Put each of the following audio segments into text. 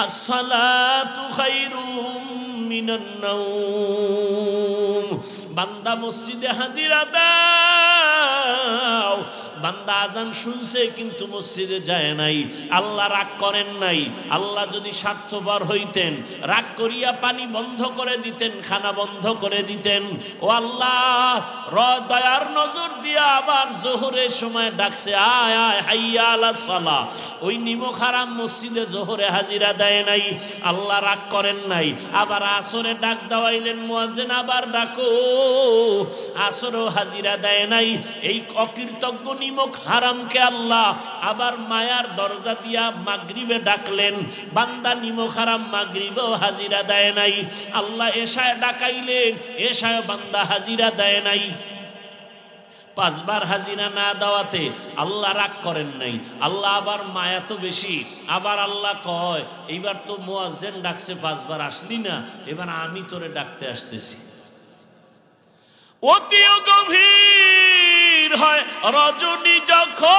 আসসালাতু খায়রুম মিনান নাওম। বান্দা মসজিদে হাজিরা দাও। বান্দা আজান শুনছে কিন্তু মসজিদে যায় নাই। আল্লাহ রাগ করেন নাই। আল্লাহ যদি স্বার্থপর হইতেন রাগ করিয়া পানি বন্ধ করে দিতেন, খানা বন্ধ করে দিতেন। ও আল্লাহ, দয়ার নজর দিয়া আবার জোহরের সময় ডাকছে, আয় আয় হাইয়া আলাস সালাহ। ওই নিমক হারাম মসজিদে জোহরে হাজিরা দেয় নাই, আল্লাহ রাগ করেন নাই। আবার আসরে ডাক দেওয়াইলেন, মুয়াজ্জিন আবার ডাকো, আসরেও হাজিরা দেয় নাই। এই অকৃতজ্ঞ নিমক হারামকে আল্লাহ আবার মায়ার দরজা দিয়া মাগরিবে ডাকলেন। বান্দা নিমক হারাম মাগরিবেও হাজিরা দেয় নাই। আল্লাহ এশায় ডাকাইলেন, এশায় বান্দা হাজিরা দেয় নাই। 5 বার হাজিরা না দেওয়াতে আল্লাহ রাগ করেন নাই। আল্লাহ আবার মায়া তো বেশি। আবার আল্লাহ কয়, এইবার তো মুয়াজ্জিন ডাকছে 5 বার আসলি না, এবার আমি তোরে ডাকতে আসতেছি। অতি গভীর হয় রজনী যখন,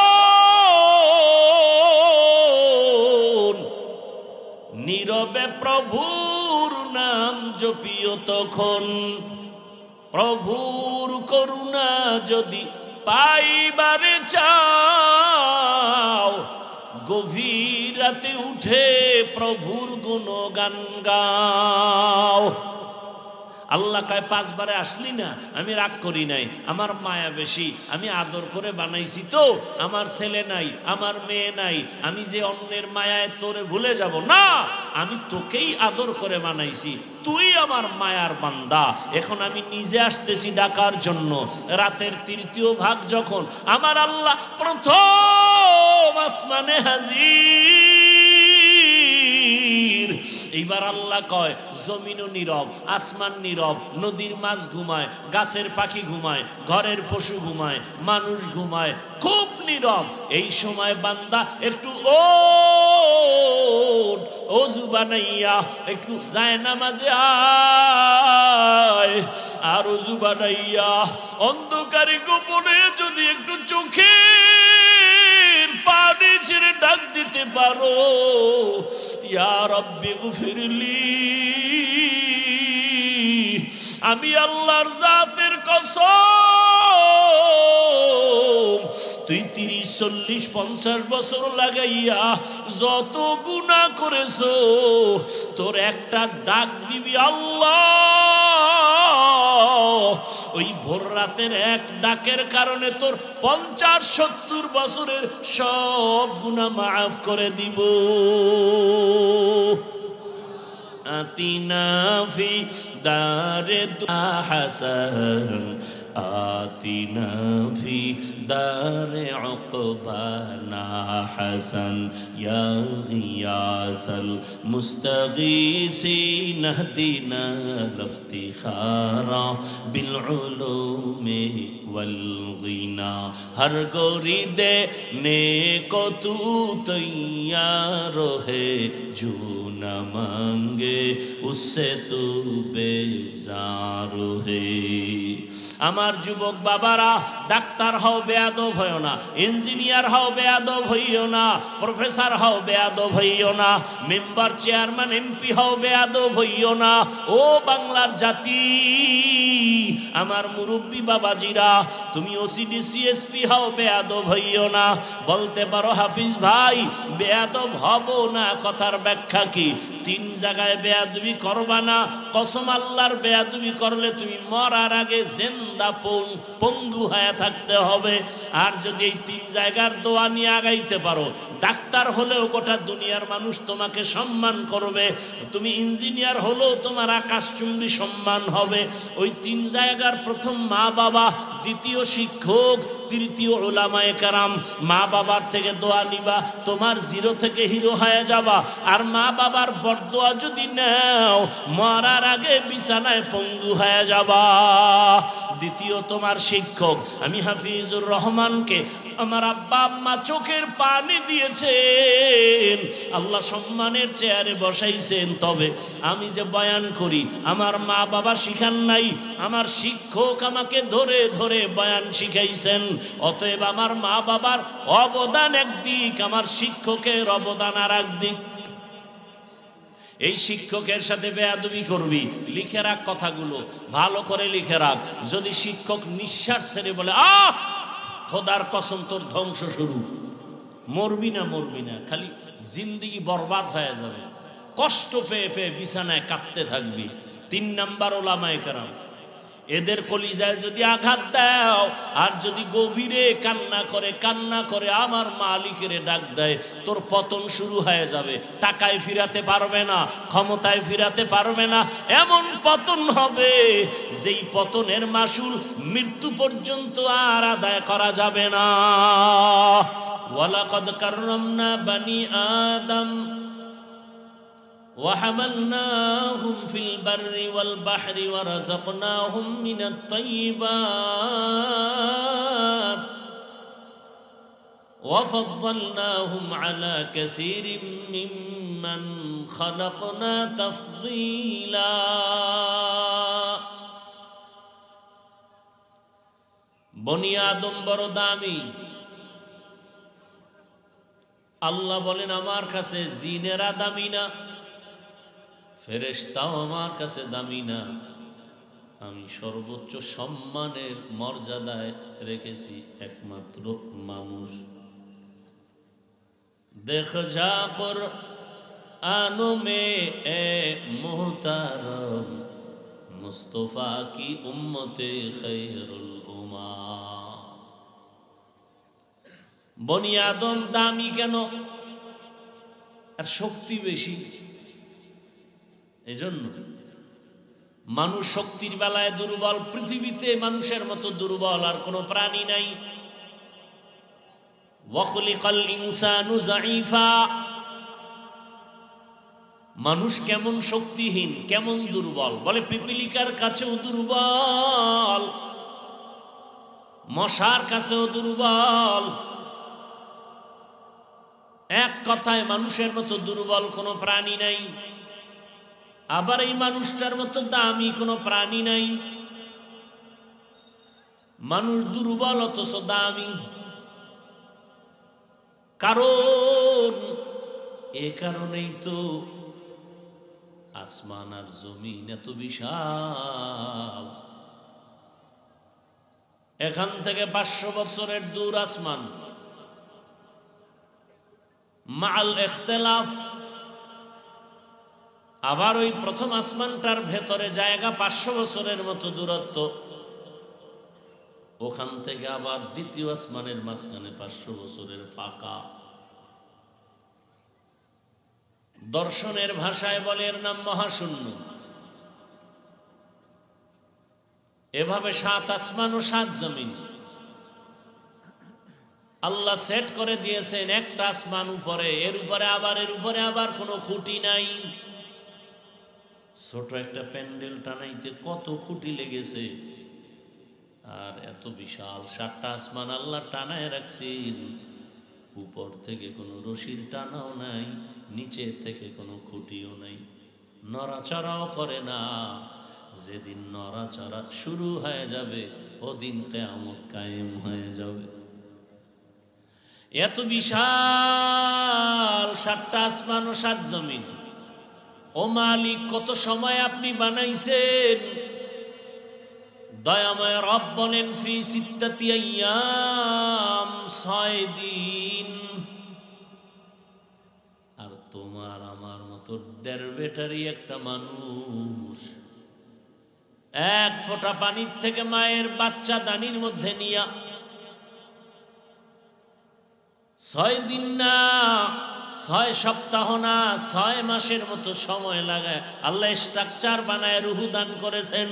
নীরবে প্রভুর নাম জপিও তখন। প্রভুর করুণা যদি পাইবারে চাও, গভীর রাতে উঠে প্রভুর গুণগান গাও। আল্লাহ কয় 5 বারে আসলি না, আমি রাগ করি নাই, আমার মায়া বেশি, আমি আদর করে বানাইছি তো। আমার ছেলে নাই, আমার মেয়ে নাই, আমি যে অন্যের মায়ায় তোরে ভুলে যাব না, আমি তোকেই আদর করে বানাইছি, তুই আমার মায়ার বান্দা। এখন আমি নিজে আসতেছি ডাকার জন্য। রাতের 3য় ভাগ যখন আমার আল্লাহ প্রথম আসমানে হাজির, এইবার আল্লাহ কয়, জমিনও নীরব, আসমান নীরব, নদীর মাছ ঘুমায়, গাছের পাখি ঘুমায়, ঘরের পশু ঘুমায়, মানুষ ঘুমায়, খুব নীরব। এই সময় বান্দা একটু ওযু বানাইয়া একটু যায় নামাজে আয়, আর ওযু বানাইয়া অন্ধকারে গোপনে যদি একটু চোখে পানি ছেড়ে ডাক দিতে পারো, ইয়া রাব্বি গফিরলি, আমি আল্লাহর জাতের কসম, তুই 30, 40, 50 বছর লাগাইয়া যত গুনাহ করেছো, তোর একটা ডাক দিবি আল্লাহ, ওই ভোর রাতের এক ডাকের কারণে তোর 50-70 বছরের সব গুনাহ মাফ করে দিব। আতিনা ফি দারে হাসান, আতিনা ফি দারে উকবানা হাসান, ইয়া গিয়াসাল মুস্তাগীসিন ইহদিনা লিফতিখারা বিল উলুমি ওয়াল গিনা। হর গোরি দে নে কো তু তৈয়ার হে, জু না মাঙ্গে উসসে তু বেজার হে। আমার যুবক বাবারা, ডাক্তার হও বেয়াদব হইও না, ইঞ্জিনিয়ার হও বেয়াদব হইও না, প্রফেসর হও বেয়াদব হইও না, মেম্বার চেয়ারম্যান এমপি হও বেয়াদব হইও না। ও বাংলার জাতি, আমার মুরব্বী বাবাজিরা, তুমি ওসিডি সিএসপি হও বেয়াদব হইও না। বলতে পারো হাফিজ ভাই বেয়াদব হব না, কথার ব্যাখ্যা কি? 3 জায়গায় বেয়াদবি করবা না। কসম আল্লাহর, বেয়াদবি করলে তুমি মরার আগে জিন্দা পঙ্গু হয়ে থাকতে হবে। আর যদি এই 3 জায়গার দোয়া নিয়ে আগাইতে পারো, ডাক্তার হলেও গোটা দুনিয়ার মানুষ তোমাকে সম্মান করবে, তুমি ইঞ্জিনিয়ার হলেও তোমার আকাশচুম্বী সম্মান হবে। ওই 3 জায়গার প্রথম মা বাবা, দ্বিতীয় শিক্ষক, তৃতীয় উলামায়ে কেরাম। মা বাবার থেকে দোয়া নিবা, তোমার 0 থেকে হিরো হয়ে যাবা। আর মা বাবার বরদোয়া যদি নাও, মরার আগে বিছানায় পঙ্গু হয়ে যাবা। দ্বিতীয় তোমার শিক্ষক। আমি হাফিজুর রহমানকে আমার আব্বা আম্মা চোখের পানি দিয়েছেন, আল্লাহ সম্মানের চেয়ারে বসাইছেন, তবে আমি যে বয়ান করি আমার মা বাবা শিখান নাই, আমার শিক্ষক আমাকে ধরে ধরে বয়ান শিখাইছেন। অতএব আমার মা বাবার অবদান একদিক, আমার শিক্ষকের অবদান আর একদিক। এই শিক্ষকের সাথে বেয়াদবি করবি, লিখে রাখ কথাগুলো, ভালো করে লিখে রাখ। যদি শিক্ষক নিঃশ্বাস ছেড়ে বলে আহ খোদার কসম তোর ধ্বংস শুরু, মরবি না, খালি জিন্দেগি বরবাদ হয়ে যাবে, কষ্ট পেয়ে পেয়ে বিছানায় কাঁদতে থাকবি। 3 নাম্বার ওলামায়ে কেরাম, এদের কলিজায় যদি আঘাত দাও আর যদি গভীরে কান্না করে আমার মালিকের ডাক দেয়, তোর পতন শুরু হয়ে যাবে। টাকায় ফিরাতে পারবে না, ক্ষমতায় ফিরাতে পারবে না, এমন পতন হবে যেই পতনের মাসুল মৃত্যু পর্যন্ত আর আদায় করা যাবে না। ওয়ালাকাদ কাররামনা বানি আদম وحملناهم في البر والبحر ورزقناهم من الطيبات وفضلناهم على كثير ممن خلقنا تفضيلا। বনি আদম বড় দামি। আল্লাহ বলেন আমার কাছে জিনেরা দামি না, ফেরেশতাও আমার কাছে দামি না, আমি সর্বোচ্চ সম্মানের মর্যাদায় রেখেছি একমাত্র মানুষ। দেখ যা কুরআনো মে এ মুহতারম মুস্তফা কি উম্মতে খৈরুল উম্মা। বনি আদম দামি কেন? আর শক্তি বেশি, এজন্য মানুষ শক্তির বেলায় দুর্বল। পৃথিবীতে মানুষের মতো দুর্বল আর কোনো প্রাণী নাই। ওয়াখলিকাল ইনসানু যায়ীফা, মানুষ কেমন শক্তিহীন, কেমন দুর্বল, বলে পিপিলিকার কাছেও দুর্বল, মশার কাছেও দুর্বল। এক কথায় মানুষের মতো দুর্বল কোনো প্রাণী নাই। আবার এই মানুষটার মতো দামি কোনো প্রাণী নাই। মানুষ দুর্বল অথচ দামি, কারণ এ কারণেই তো আসমান আর জমিন এত বিশাল। এখান থেকে 500 বছরের দূর আসমান, মাল ইখতিলাফ। আবার ওই প্রথম আসমানটার ভেতরে জায়গা 500 বছরের মতো দূরত্ব, ওখান থেকে আবার দ্বিতীয় আসমানের মাঝখানে 500 বছরের ফাঁকা। দর্শনের ভাষায় বলে এর নাম মহাশূন্য। এভাবে 7 আসমান ও 7 জমিন আল্লাহ সেট করে দিয়েছেন। একটা আসমান উপরে, এর উপরে আবার কোনো খুঁটি নাই। ছোট একটা প্যান্ডেল টানাইতে কত খুঁটি লেগেছে, আর এত বিশাল 7টা আসমান আল্লাহ টানায় রাখছেন। উপর থেকে কোনো রশির টানাও নাই, নিচে থেকে কোনো খুঁটিও নাই, নড়াচড়াও করে না। যেদিন নড়াচড়া শুরু হয়ে যাবে ওদিন কিয়ামত কায়েম হয়ে যাবে। এত বিশাল 7টা আসমান ও 7 জমিন, ও মালিক কত সময় আপনি বানাইছেন? দয়াময় রব বলেন ফি সিত্তাতি আইয়াম, 6 দিন। আর তোমার আমার মতো 1.5 ব্যাটারি একটা মানুষ 1 ফোঁটা পানির থেকে মায়ের বাচ্চা দানির মধ্যে নিয়া 6 দিন না, 6 সপ্তাহ না, 6 মাসের মতো সময় লাগায় আল্লাহ স্ট্রাকচার বানায় রূহ দান করেছেন।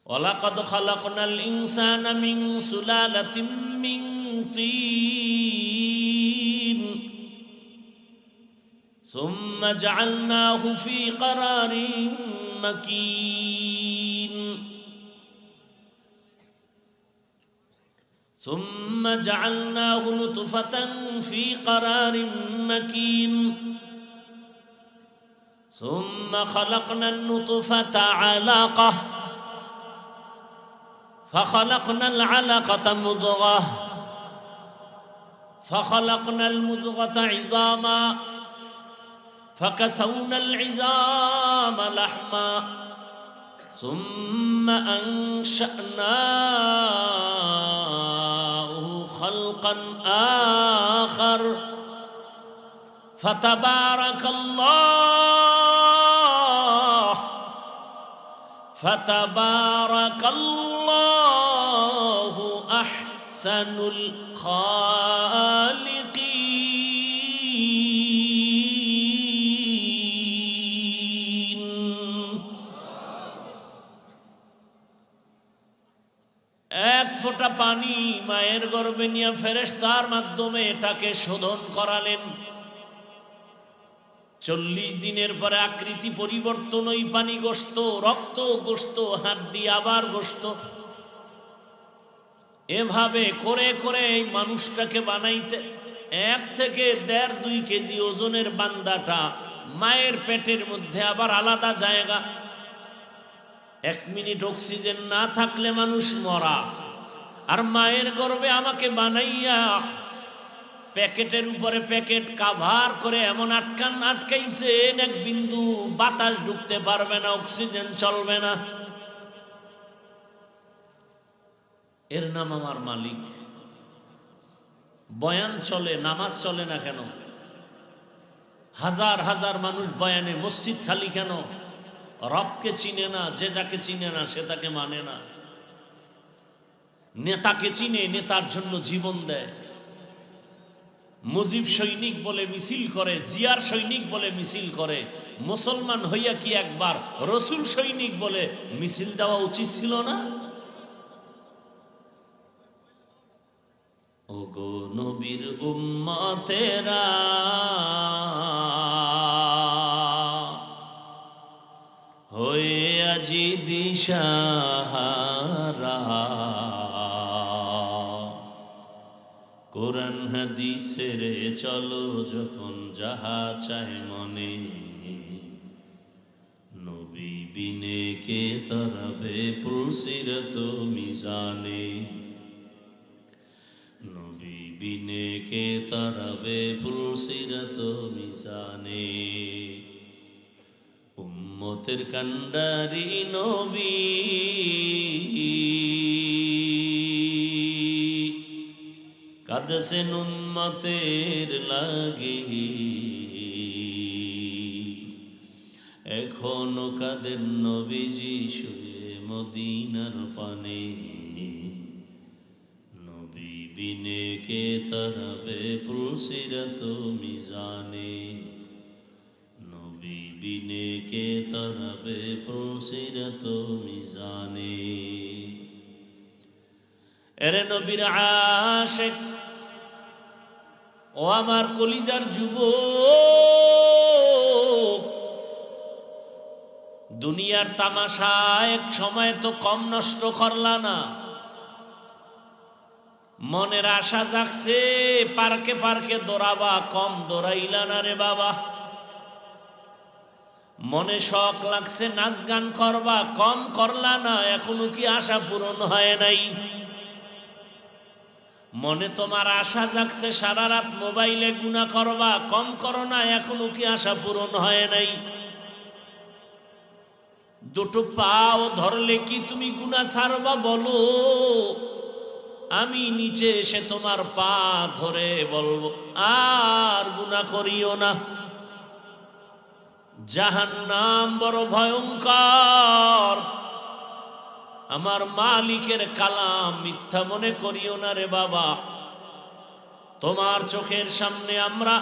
ওয়ালাকাদ খালাকনাল ইনসানা মিন সুলালাতিন মিন তিন সুম্মা জাআলনাহু ফি ক্বারারিন মাকিন ثم جعلناه نطفة في قرار مكين ثم خلقنا النطفة علقة فخلقنا العلقة مضغة فخلقنا المضغة عظاما فكسونا العظام لحما ثم أنشأناه خلقا آخر فتبارك الله أحسن الخالقين. এক ফোঁটা পানি মায়ের গর্ভে নিয়ে ফেরেশতার মাধ্যমে এটাকে শোধন করালেন। 40 দিনের পরে আকৃতি পরিবর্তন, ওই পানি গোশত, রক্ত গোশত, হাড্ডি আবার গোশত, এভাবে করে করে এই মানুষটাকে বানাইতে 1 থেকে 1.5-2 কেজি ওজনের বান্দাটা মায়ের পেটের মধ্যে আবার আলাদা জায়গা। 1 মিনিট অক্সিজেন না থাকলে মানুষ মরা। আর মায়ের গর্ভে আমাকে বানাইয়া প্যাকেটের উপরে প্যাকেট কাভার করে এমন আটকাইছেন, 1 বিন্দু বাতাস ঢুকতে পারবে না, অক্সিজেন চলবে না। এর নাম আমার মালিক। বয়ান চলে, নামাজ চলে না কেন? হাজার হাজার মানুষ বয়ানে, মসজিদ খালি কেন? রবকে চিনে না, যে যাকে চিনে না সে তাকে মানে না। নেতাকে চিনে, নেতার জন্য জীবন দেয়। মুজিব সৈনিক বলে মিছিল করে, জিয়ার সৈনিক বলে মিছিল করে। মুসলমান হইয়া কি একবার রসুল সৈনিক বলে মিছিল দেওয়া উচিত ছিল না? ওগো নবীর উম্মতেরা, হয়ে আজি দিশাহারা, কোরআন হাদিসের চলো যখন যাহা চায় মনে, নবী বিনে কে তরাবে পুলসিরত মিজানে, নবী বিনে কে তরাবে পুলসিরত মিজানে। উম্মতের কান্ডারি নবী, কাঁদছেন উম্মতের লাগি, এখনো কাঁদেন নবীজি শুয়ে মদিনার পানে, নবী বিনে কে তরাবে পুলসিরত মিজানে, নবী বিনে কে তরাবে পুলসিরত মিজানে। এরে নবীর আশিক, ও আমার কলিজার যুবক, দুনিয়ার তামাশা এক সময় তো কম নষ্ট করলা না। মনের আশা জাগছে, পার্কে পার্কে দৌড়াবা, কম দৌড়াইলা না রে বাবা। মনে শখ লাগছে, নাচ গান করবা, কম করলা না, এখনো কি আশা পূরণ হয় নাই? মনে তোমার আশা জাগছে, সারা রাত মোবাইলে গুনাহ করবা, কম করো না, এখনো কি আশা পূরণ হয় নাই? দুটো পাও ধরলে কি তুমি গুনাহ ছাড়বা বলো? আমি নিচে এসে তোমার পা ধরে বলবো আর গুনাহ করিও না। জাহান্নাম বড় ভয়ঙ্কর, আমার মালিকের কালাম মিথ্যা মনে করিও না রে বাবা। তোমার চোখের সামনে আমরা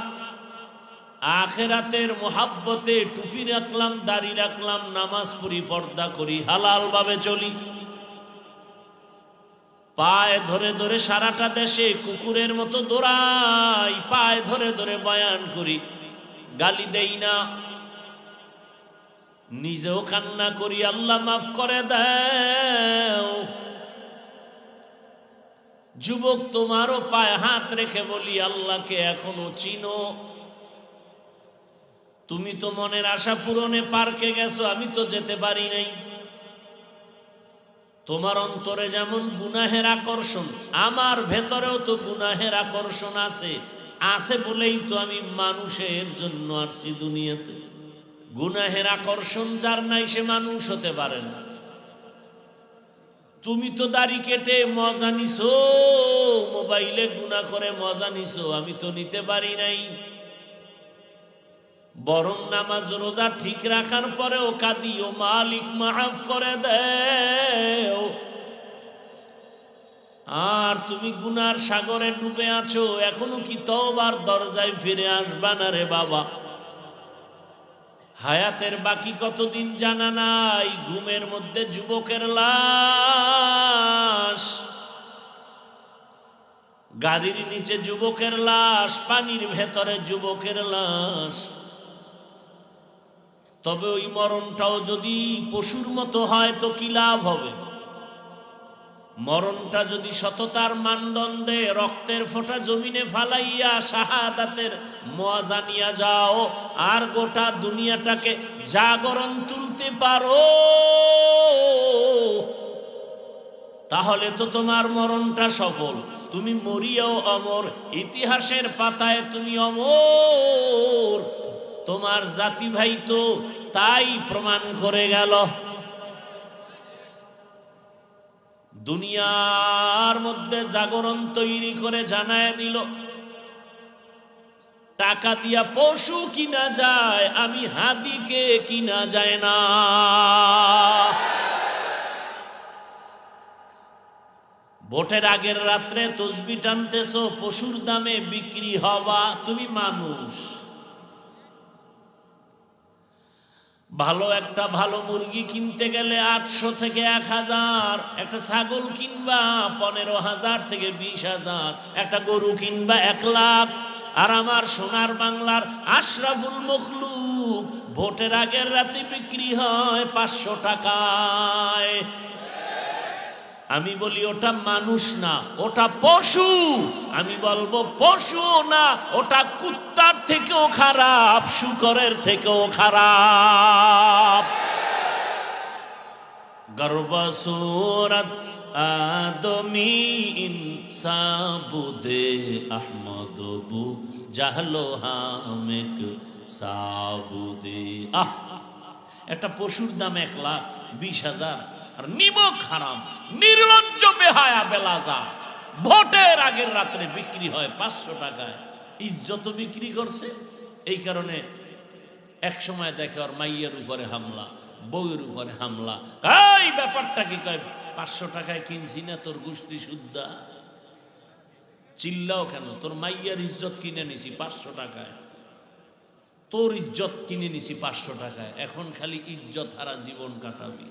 আখিরাতের মোহাব্বতে টুপি রাখলাম, দাড়ি রাখলাম, নামাজ পড়ি, পর্দা করি, হালাল ভাবে চলি, পায়ে ধরে ধরে সারাটা দেশে কুকুরের মতো দৌড়াই, পায়ে ধরে ধরে বয়ান করি, গালি দেই না, নিজেও কান্না করি, আল্লাহ মাফ করে দাও। যুবক, তোমারও পায়ে হাত রেখে বলি, আল্লাহকে এখনো চিনো? তুমি তো মনের আশা পূরণে পার্কে গেছো, আমি তো যেতে পারি নাই। তোমার অন্তরে যেমন গুনাহের আকর্ষণ, আমার ভেতরেও তো গুনাহের আকর্ষণ আছে। আছে বলেই তো আমি মানুষের জন্য আসছি দুনিয়াতে। গুনাহের আকর্ষণ যার নাই সে মানুষ হতে পারে না। তুমি তো দাড়ি কেটে মজা নিছো, মোবাইলে গুনাহ করে মজা নিছো, আমি তো নিতে পারি নাই। বরং নামাজ রোজা ঠিক রাখার পরেও কাঁদি, ও মালিক মাফ করে দেও। আর তুমি গুনার সাগরে ডুবে আছো, এখনো কি তওবার দরজায় ফিরে আসবা না রে বাবা? হায়াতের বাকি কতদিন জানা নাই। ঘুমের মধ্যে যুবকের লাশ, গাড়ির নিচে যুবকের লাশ, পানির ভেতরে যুবকের লাশ। তবে ওই মরণটাও যদি পশুর মতো হয় তো কি লাভ হবে? মরণটা যদি সততার মানদণ্ডে রক্তের ফোঁটা জমিনে ফালাইয়া শাহাদাতের মজা নিয়ে যাও, আর গোটা দুনিয়াটাকে জাগরণ তুলতে পারো, তাহলে তো তোমার মরণটা সফল। তুমি মরিয়াও অমর, ইতিহাসের পাতায় তুমি অমর। তোমার জাতি ভাই তো তাই প্রমাণ করে গেল। দুনিয়ার মধ্যে জাগরণ তৈরি করে জানায় দিল, টাকা দিয়া পশু কিনা যায়, আমি হাদিকে কিনা যায় না। ভোটের আগের রাত্রে তসবি টানতেছো, পশুর দামে বিক্রি হবা। তুমি মানুষ। ভালো মুরগি কিনতে গেলে 800 থেকে 1000, একটা ছাগল কিনবা 15,000 থেকে 20,000, একটা গরু কিনবা 1 লাখ। আর আমার সোনার বাংলার আশরাফুল মখলুক ভোটের আগের রাতে বিক্রি হয় 500 টাকায়। আমি বলি ওটা মানুষ না, ওটা পশু। আমি বলবো পশু না, ওটা কুত্তার থেকেও খারাপ, শুকরের থেকেও খারাপ। গর্বসুরত আদমি ইনসাবুদে আহমদবু জাহলো হামেক সাবুদে। একটা পশুর দাম 1,20,000, আর নিমক হারাম, নির্লজ্জ বেহায়া বেলাজা ভোটের আগের রাত্রে বিক্রি হয় 500 টাকায়। ইজ্জত বিক্রি করছে। এই কারণে এক সময় দেখে ওর মাইয়ের উপরে হামলা, বউয়ের উপরে হামলা। এই ব্যাপারটা কি কয়, 500 টাকায় কিনছি না তোর গোষ্ঠী শুদ্ধা। চিল্লাও কেন? তোর মাইয়ার ইজ্জত কিনে নিছি 500 টাকায়, তোর ইজ্জত কিনে নিছি 500 টাকায়। এখন খালি ইজ্জত হারা জীবন কাটাবি।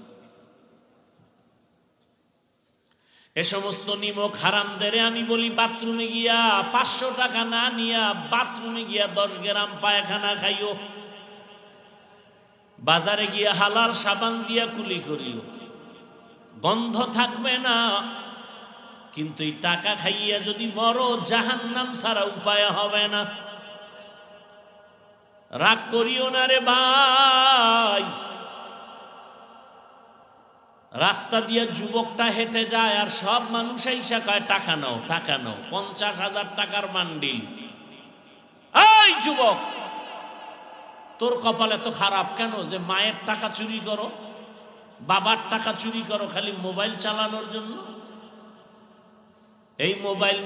এ সমস্ত নিমক হারামদের আমি বলি, বাথরুমে গিয়া 500 টাকা না নিয়া বাথরুমে গিয়া 10 গ্রাম পায়খানা খাইও। বাজারে গিয়া হালাল সাবান দিয়া কুলি করিও, গন্ধ থাকবে না। কিন্তু এই টাকা খাইয়া যদি মরো, জাহান্নাম ছাড়া উপায় হবে না। রাগ করিও না রে ভাই। রাস্তা দিয়ে যুবকটা হেঁটে যায়, আর সব মানুষ এসে কয় টাকা নাও, টাকা নাও। 50,000 টাকার বান্ডিল। এই যুবক, তোর কপালে তো খারাপ কেন যে মায়ের টাকা চুরি করো, বাবার টাকা চুরি করো খালি মোবাইল চালানোর জন্য? এই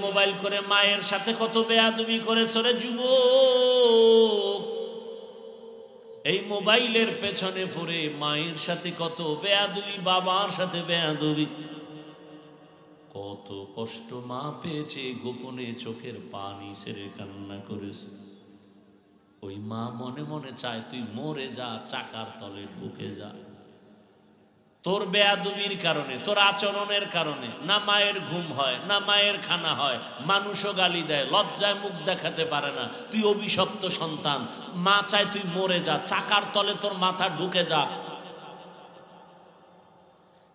মোবাইল করে মায়ের সাথে কত বেয়াদবি করেছ রে যুবক। এই মোবাইলের পেছনে পড়ে মায়ের সাথে কত বেয়াদবি, বাবার সাথে বেয়াদবি। কত কষ্ট মা পেয়েছে, গোপনে চোখের পানি ছেড়ে কান্না করেছে। ওই মা মনে মনে চায় তুই মরে যা, চাকার তলে ঢুকে যা। তোর বেয়াদবির কারণে, তোর আচরণের কারণে না মায়ের ঘুম হয়, না মায়ের খানা হয়, মানুষও গালি দেয়, লজ্জায় মুখ দেখাতে পারে না। তুই অভিশপ্ত সন্তান। মা চায় তুই মরে যা, চাকার তলে তোর মাথা ঢুকে যা।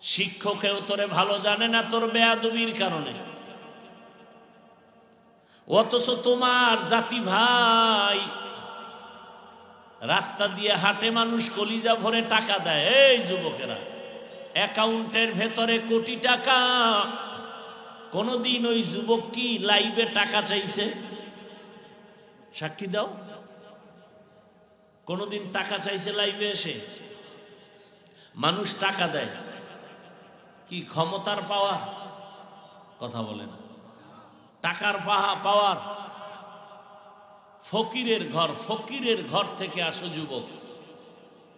শিক্ষকেও তোরে ভালো জানে না তোর বেয়াদবির কারণে। অথচ তোমার জাতি ভাই রাস্তা দিয়ে হাঁটে, মানুষ কলিজা ভরে টাকা দেয়। এই যুবকেরা, অ্যাকাউন্টের ভেতরে কোটি টাকা। কোনদিন ওই যুবক কি লাইভে টাকা চাইছে? সাক্ষী দাও। কোনদিন টাকা চাইছে লাইভে এসে? মানুষ টাকা দেয় কি ক্ষমতার পাওয়ার? কথা বলে না। টাকার পাওয়ার। ফকিরের ঘর থেকে আসো যুবক।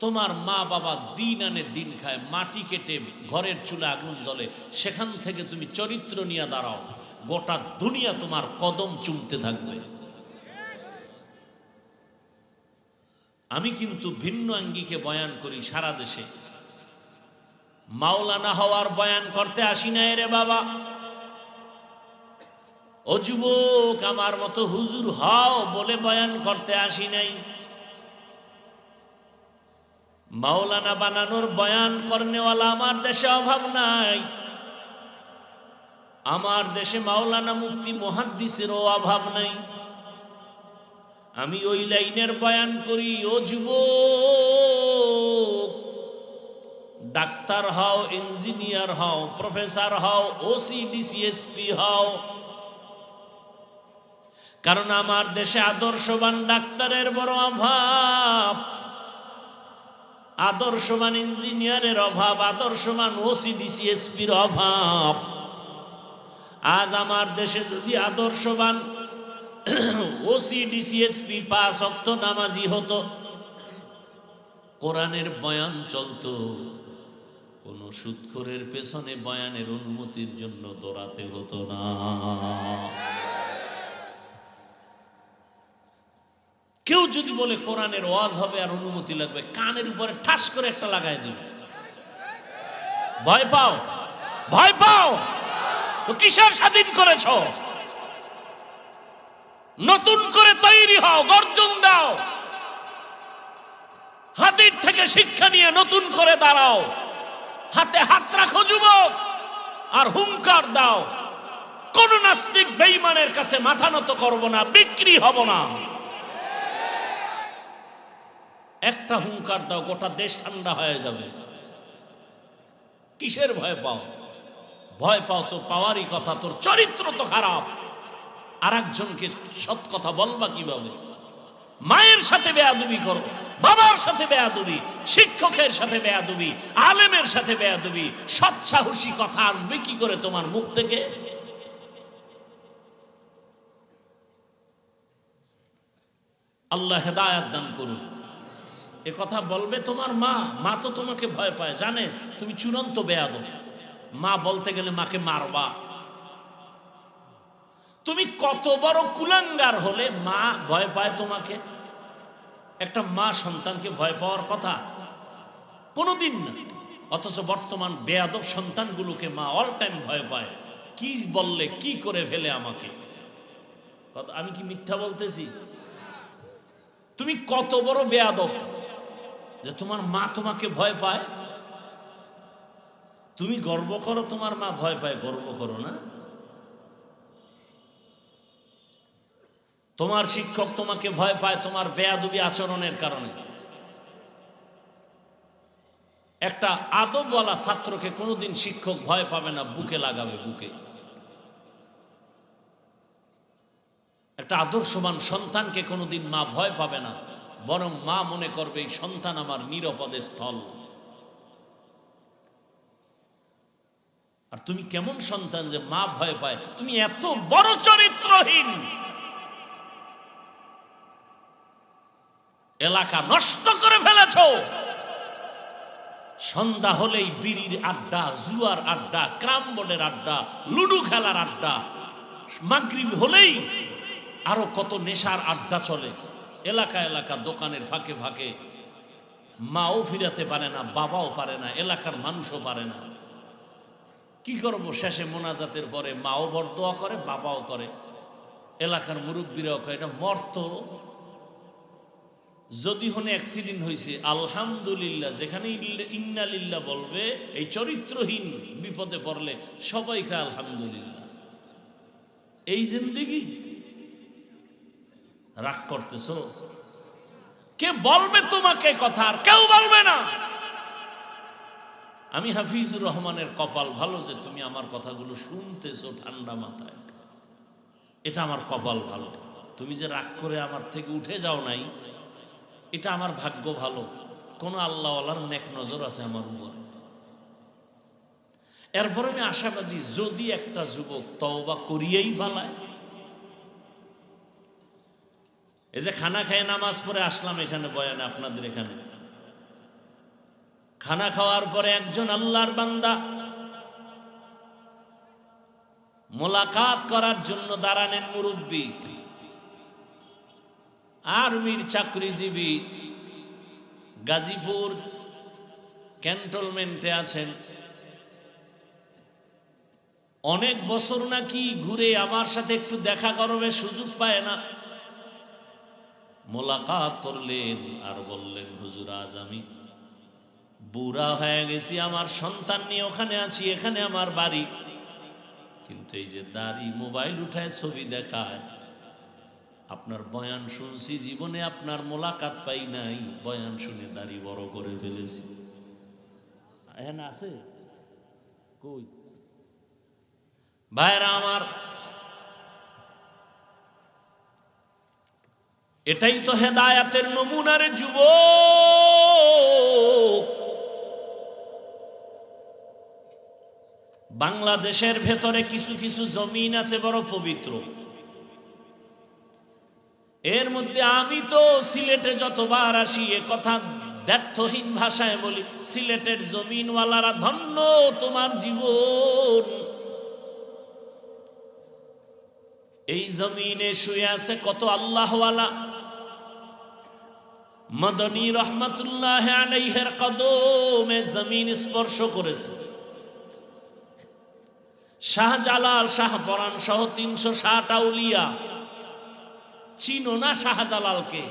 তোমার মা বাবা দিন আনে দিন খায়, মাটি কেটে ঘরের চুলে আগুন জ্বলে, সেখান থেকে তুমি চরিত্র নিয়ে দাঁড়াও, গোটা দুনিয়া তোমার কদম চুমতে থাকবে। আমি কিন্তু ভিন্ন আঙ্গিকে বয়ান করি সারা দেশে। মাওলানা হওয়ার বয়ান করতে আসি নাই রে বাবা। ও যুবক, আমার মতো হুজুর হও বলে বয়ান করতে আসি নাই। মাওলানা বানানোর বয়ান করনেওয়ালা আমার দেশে অভাব নাই। আমার দেশে মাওলানা মুফতি মুহাদ্দিসেরও অভাব নাই। আমি ওই লাইনের বয়ান করি। ও যুবক, ডাক্তার হও, ইঞ্জিনিয়ার হও, প্রফেসর হও, ওসি ডিসিএসপি হও, কারণ আমার দেশে আদর্শবান ডাক্তারের বড় অভাব, আদর্শবান ইঞ্জিনিয়ারের অভাব, আদর্শবান ওসি ডিসিএসপির অভাব। আজ আমার দেশে যদি আদর্শবান ওসি ডিসিএসপি 5 ওয়াক্ত নামাজি হতো, কোরআনের বয়ান চলতো, কোন সুদখোরের পেছনে বয়ানের অনুমতির জন্য দৌড়াতে হতো না। কেউ যদি বলে কোরআনের ওয়াজ হবে আর অনুমতি লাগবে, কানের উপরে ঠাস করে একটা লাগাই দিবে। ভয় পাও? ভয় পাও তো কিসের স্বাধীন করেছ? নতুন করে তৈরি হও, গর্জন দাও, হাদির থেকে শিক্ষা নিয়ে নতুন করে দাঁড়াও, হাতে হাত রাখো যুবক, আর হুঙ্কার দাও, কোন নাস্তিক বেঈমানের কাছে মাথা নত করব না, বিক্রি হব না। একটা হুঙ্কার দাও, গোটা দেশ ঠান্ডা হয়ে যাবে। কিসের ভয় পাও? ভয় পাও তো পাওয়ারই কথা, তোর চরিত্র তো খারাপ। আর একজনকে সৎ কথা বলবা কিভাবে? মায়ের সাথে বেয়াদবি করো, বাবার সাথে বেয়াদবি, শিক্ষকের সাথে বেয়াদবি, আলেমের সাথে বেয়াদবি, সৎ সাহসী কথা আসবে কি করে তোমার মুখ থেকে? আল্লাহ হেদায়েত দান করুন। এ কথা বলবে তোমার মা? মা তো তোমাকে ভয় পায়, জানে তুমি চূড়ান্ত বেয়াদব। মা বলতে গেলে মাকে মারবা। তুমি কত বড় কুলাঙ্গার হলে মা ভয় পায় তোমাকে? একটা মা সন্তানকে ভয় পাওয়ার কথা কোনোদিন না। অথচ বর্তমান বেয়াদব সন্তানগুলোকে মা অল টাইম ভয় পায়। কি বললে কি করে ফেলে আমাকে। আমি কি মিথ্যা বলতেছি? তুমি কত বড় বেয়াদব যে তোমার মা তোমাকে ভয় পায়? তুমি গর্ব করো তোমার মা ভয় পায়, গর্ব করো না? তোমার শিক্ষক তোমাকে ভয় পায় তোমার বেয়াদবি আচরণের কারণে। একটা আদবওয়ালা ছাত্রকে কোনোদিন শিক্ষক ভয় পাবে না, বুকে লাগাবে, বুকে। একটা আদর্শবান সন্তানকে কোনোদিন মা ভয় পাবে না, বরং মা মনে করবে এই সন্তান আমার নিরাপদের স্থল। আর তুমি কেমন সন্তান যে মা ভয় পায়? তুমি এত বড় চরিত্রহীন, এলাকা নষ্ট করে ফেলেছ। সন্ধ্যা হলেই বিড়ির আড্ডা, জুয়ার আড্ডা, ক্রাম বোর্ডের আড্ডা, লুডু খেলার আড্ডা, মাগরিব হলেই আরো কত নেশার আড্ডা চলে। এলাকা এলাকা দোকানের ফাঁকে ফাঁকে। মাও ফিরাতে পারে না, বাবাও পারে না, এলাকার মানুষও পারে না। কি করবো? শেষে মোনাজাতের পরে মাও বরদোয়া করে, বাবাও করে, এলাকার মুরব্বীরাও করে। এটা মর্ত। যদি হনে অ্যাক্সিডেন্ট হয়েছে আলহামদুলিল্লাহ, যেখানে ইন্নালিল্লাহ বলবে, এই চরিত্রহীন বিপদে পড়লে সবাইকে আলহামদুলিল্লাহ। এই জিন্দেগি রাগ করতেছো? কে বলবে তোমাকে কথা? আর কেউ বলবে না। আমি হাফিজুর রহমানের কপাল ভালো যে তুমি আমার কথাগুলো শুনতেছো ঠান্ডা মাথায়, এটা আমার কপাল ভালো। তুমি যে রাগ করে আমার থেকে উঠে যাও নাই, এটা আমার ভাগ্য ভালো। কোন আল্লাহওয়ালার নেক নজর আছে আমার উপর। এরপরে আমি আশাবাদী, যদি একটা যুবক তওবা করিয়েই ফেলায়। এই যে খানা খেয়ে নামাজ পড়ে আসলাম এখানে বয়ানে, আপনাদের এখানে খানা খাওয়ার পরে একজন আল্লাহর বান্দা মোলাকাত করার জন্য দাঁড়ালেন, মুরব্বী, আর্মির চাকরিজীবী, গাজীপুর ক্যান্টনমেন্টে আছেন। অনেক বছর নাকি ঘুরে আমার সাথে একটু দেখা করবে সুযোগ পায় না। মোলাকাত করলেন আর বললেন, হুজুর আজ আমি বুড়া হয়ে গেছি, আমার সন্তান নিয়ে ওখানে আছি, এখানে আমার বাড়ি, কিন্তু এই যে দাড়ি, মোবাইল উঠায় ছবি দেখায়, আপনার বয়ান শুনছি, জীবনে আপনার মোলাকাত পাই নাই, বয়ান শুনে দাড়ি বড় করে ফেলেছি। এখানে আছে কই ভাইরা আমার? এটাই তো হেদায়াতের নমুনার যুবক। বাংলাদেশের ভেতরে কিছু কিছু জমিন আছে বড় পবিত্র, এর মধ্যে আমি তো সিলেটে যতবার আসি এ কথা দ্ব্যর্থহীন ভাষায় বলি, সিলেটের জমিনওয়ালারা ধন্য, তোমার জীবন। এই জমিনে শুয়ে আছে কত আল্লাহওয়ালা। মদনী রহমাতুল্লাহ আলাইহির কদমে জমিন স্পর্শ করেছে। শাহজালাল, শাহপরাণ সহ 360 আউলিয়া। চিনো না শাহজালালকে?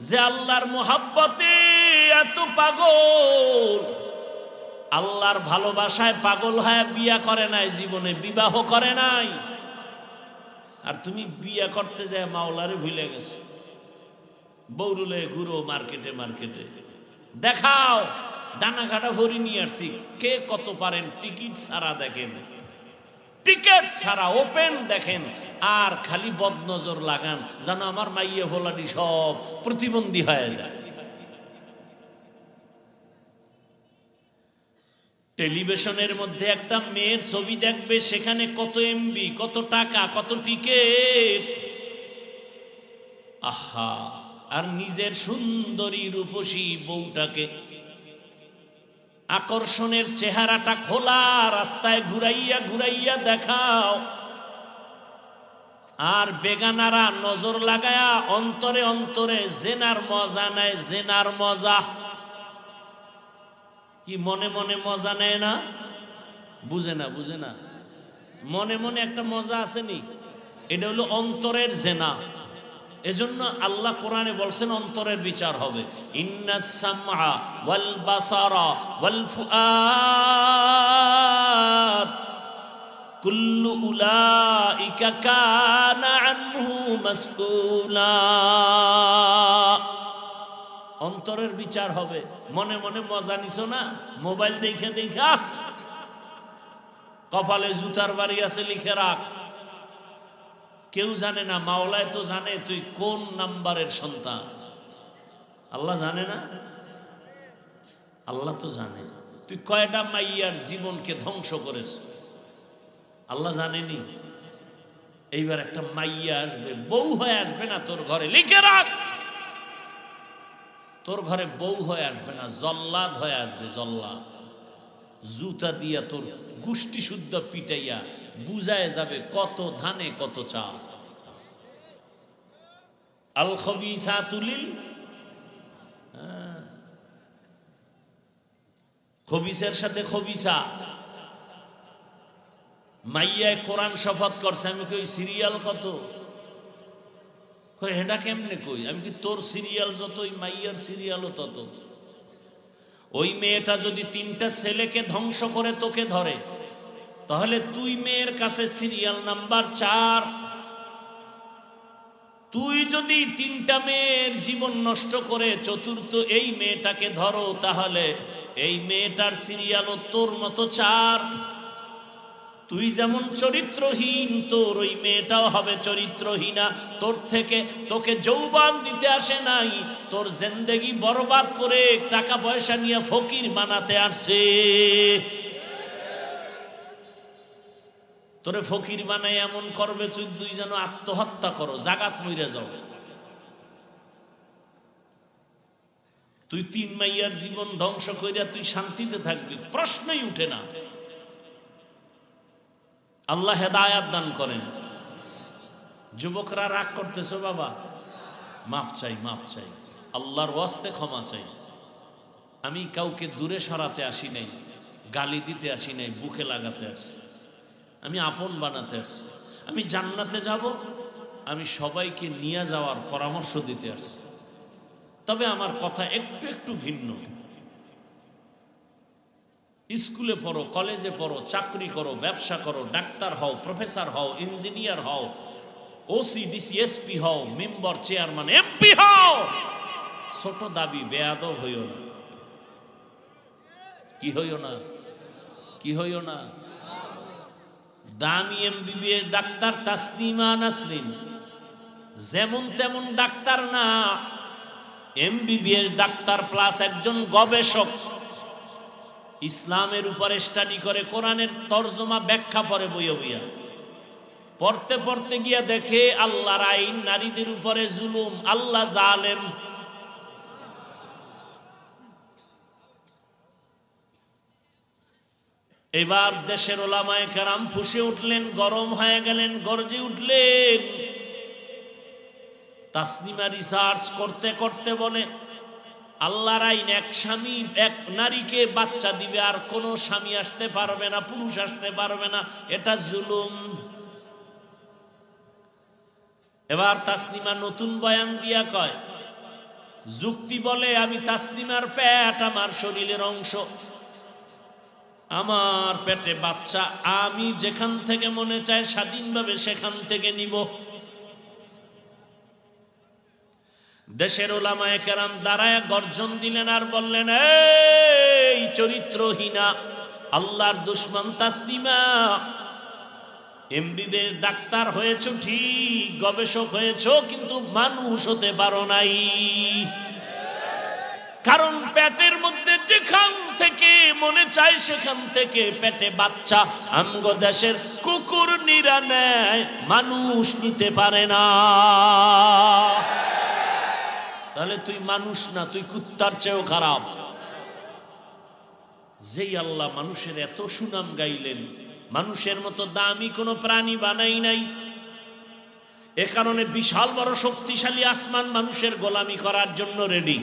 যে আল্লাহর মোহাব্বতে এত পাগল, আল্লাহর ভালোবাসায় পাগল হয়ে বিয়া করে নাই, জীবনে বিবাহ করে নাই। আর তুমি বিয়া করতে যায় মাওলারে ভুলে গেছো। বৌরুলে ঘুরো মার্কেটে মার্কেটে, দেখাও ডানা ঘাটা ভরি নিয়ে আসছি, কে কত পারেন টিকিট ছাড়া দেখেন, টিকিট ছাড়া ওপেন দেখেন, আর খালি বদনজর লাগান যেন আমার মাইয়া ভোলাটি সব প্রতিবন্ধী হয়ে যায়। টেলিভিশনের মধ্যে একটা মেয়ের ছবি দেখবে, সেখানে কত এমবি, কত টাকা, কত টিকিট। আহা, আর নিজের সুন্দরী রূপসী বউটাকে আকর্ষণের চেহারাটা খোলা রাস্তায় ঘুরাইয়া ঘুরাইয়া দেখাও, আর বেগানারা নজর লাগায়া অন্তরে অন্তরে জেনার মজা নেয়। জেনার মজা কি মনে মনে মজা নেয় না? বুঝে না, বুঝে না। মনে মনে একটা মজা আসেনি, এটা হলো অন্তরের জেনা। এজন্য আল্লাহ কোরআনে বলছেন অন্তরের বিচার হবে। ইন্নাস সামআ ওয়াল বাসারা ওয়াল ফুআদ কুল্লু উলাইকা কানা আনহু মাসউলা। অন্তরের বিচার হবে। মনে মনে মজা নিছো না, মোবাইল দেখে দেখা কপালে জুতার বাড়ি আছে লিখে রাখ। কেউ জানে না, মাওলায় তো জানে তুই কোন নাম্বারের সন্তান। আল্লাহ জানে না? আল্লাহ তো জানে তুই কয়টা মাইয়ার জীবনকে ধ্বংস করেছ। আল্লাহ জানেনি? এইবার একটা মাইয়া আসবে, বউ হয়ে আসবে না তোর ঘরে, লিখে রাখ। তোর ঘরে বউ হয়ে আসবে না, জল্লাদ হয়ে আসবে। জল্লাদ জুতা দিয়া তোর গুষ্টি শুদ্ধ পিটাইয়া বুঝায় যাবে কত ধানে কত চাল। আল খবিসাতু লিল, খবিসের সাথে খবিসা। মাইয়ায় কোরআন শপথ করছে। আমি কই সিরিয়াল কত? কই এটা কেমনে কই? আমি কি তোর সিরিয়াল যত, ওই মাইয়ার সিরিয়ালও তত। ওই মেয়েটা যদি 3টা ছেলেকে ধ্বংস করে তোকে ধরে, তাহলে তুই মেয়ের কাছে সিরিয়াল নাম্বার 4। তুই যদি 3টা মেয়ের জীবন নষ্ট করে 4র্থ এই মেয়েটাকে ধরো, তাহলে এই মেয়েটার সিরিয়ালও তোর মতো চার। তুই যেমন চরিত্রহীন, তোর ওই মেয়েটাও হবে চরিত্রহীনা। তোর থেকে তোকে যৌবন দিতে আসে নাই, তোর জিন্দেগি বরবাদ করে টাকা পয়সা নিয়ে ফকির বানাতে আসছে। তোরে ফকির বানাই এমন করবে তুই যেন আত্মহত্যা করো, জাগাত মইরা যাও। তুই 3 মাইয়ার জীবন ধ্বংস কইরা তুই শান্তিতে থাকবি, প্রশ্নই উঠে না। আল্লাহ হেদায়াত দান করেন। যুবকরা রাগ করতেছো বাবা, মাপ চাই, মাপ চাই, আল্লাহর ওয়াস্তে ক্ষমা চাই। আমি কাউকে দূরে সরাতে আসি নাই, গালি দিতে আসি নাই, বুকে লাগাতে আসছি। আমি আপন বানাতে আসছি। আমি জান্নাতে যাব, আমি সবাইকে নিয়ে যাওয়ার পরামর্শ দিতে আসছি। তবে আমার কথা একটু একটু ভিন্ন। স্কুলে পড়ো, কলেজে পড়ো, চাকরি করো, ব্যবসা করো, ডাক্তার হও, প্রফেসর হও, ইঞ্জিনিয়ার হও, ওসি ডিসি এসপি হও, মেম্বার চেয়ারম্যান এমপি হও, ছোট দাবি বেয়াদব হইও না। কি হইও না? কি হইও না? দামি এমবিবিএস ডাক্তার তাসনিমা নাসরিন যেমন তেমন ডাক্তার না, এমবিবিএস ডাক্তার প্লাস একজন গবেষক। ইসলামের উপরে স্টাডি করে, কোরআনের তরজমা ব্যাখ্যা পড়ে বইয়া বইয়া। পড়তে পড়তে গিয়া দেখে আল্লাহর আইন, নারীদের উপরে জুলুম, আল্লাহ জালেম। এবার দেশের ওলামায়ে কেরাম ফুঁসে উঠলেন, গরম হয়ে গেলেন, গর্জে উঠলেন। তাসনিমা রিসার্চ করতে করতে বলে, আল্লাহর আইন এক স্বামী এক নারীকে বাচ্চা দিবে, আর কোনো স্বামী আসতে পারবে না, পুরুষ আসতে পারবে না, এটা জুলুম। এবার তাসনিমা নতুন বয়ান দিয়া কয়, যুক্তি বলে, আমি তাসনিমার পেট আমার শরীরের অংশ, আমার পেটে বাচ্চা, আমি যেখান থেকে মনে চায় স্বাধীনভাবে সেখান থেকে নিব। দেশের ওলামায়ে কেরাম দাঁড়ায় গর্জন দিলেন আর বললেন, এই চরিত্রহীনা আল্লাহর দুশমন তাসনিমা, এমবিবিএস ডাক্তার হয়েছো ঠিক, গবেষক হয়েছো, কিন্তু মানুষ হতে পারো নাই। কারণ পেটের মধ্যে যেখান থেকে মনে চায় সেখান থেকে পেটে বাচ্চা। আমগো দেশের কুকুর নিরা নেয়, মানুষ নিতে পারে না। তাহলে তুই মানুষ না, তুই কুত্তার চেয়েও খারাপ। যেই আল্লাহ মানুষের এত সুনাম গাইলেন, মানুষের মতো দামি কোনো প্রাণী বানাই নাই। এ কারণে বিশাল বড় শক্তিশালী আসমান মানুষের গোলামি করার জন্য রেডি।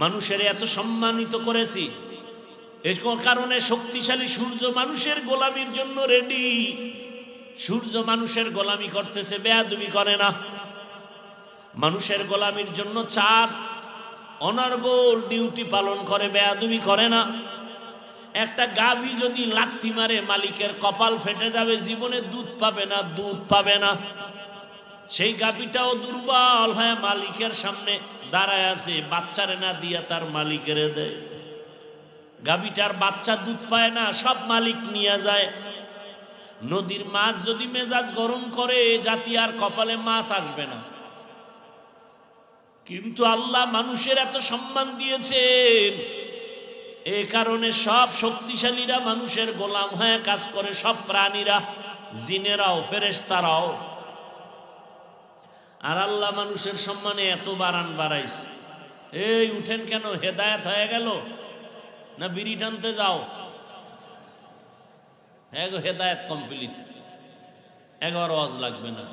মানুষের এত সম্মানিত করেছি, এ কারণে শক্তিশালী সূর্য মানুষের গোলামির জন্য রেডি। সূর্য মানুষের গোলামি করতেছে, বেয়াদবি করে না। মানুষের গোলামির জন্য চাঁদ অনর্গল ডিউটি পালন করে, বেয়াদবি করে না। একটা গাভী যদি লাথি মারে, মালিকের কপাল ফেটে যাবে, জীবনে দুধ পাবে না, দুধ পাবে না। সেই গাভীটাও দুর্বল হয়ে মালিকের সামনে দাঁড়ায় আছে, বাচ্চারে না দিয়া তার মালিকেরে দেয়। গাভীটার বাচ্চা দুধ পায় না, সব মালিক নিয়ে যায়। নদীর মাছ যদি মেজাজ গরম করে, জাতি আর কপালে মাছ আসবে না। কিন্তু আল্লাহ মানুষের এত সম্মান দিয়েছেন, এ কারণে সব শক্তিশালীরা মানুষের গোলাম হয়ে কাজ করে, সব প্রাণীরা, জিনেরাও, ফেরেশতারাও। আর আল্লাহ মানুষের সম্মানে এত বাড়াইছে। এই উঠেন কেন, হেদায়েত হয়ে গেল না বিড়ি টানতে যাও? হেদায়েত কমপ্লিট, 11 ওয়াজ লাগবে না।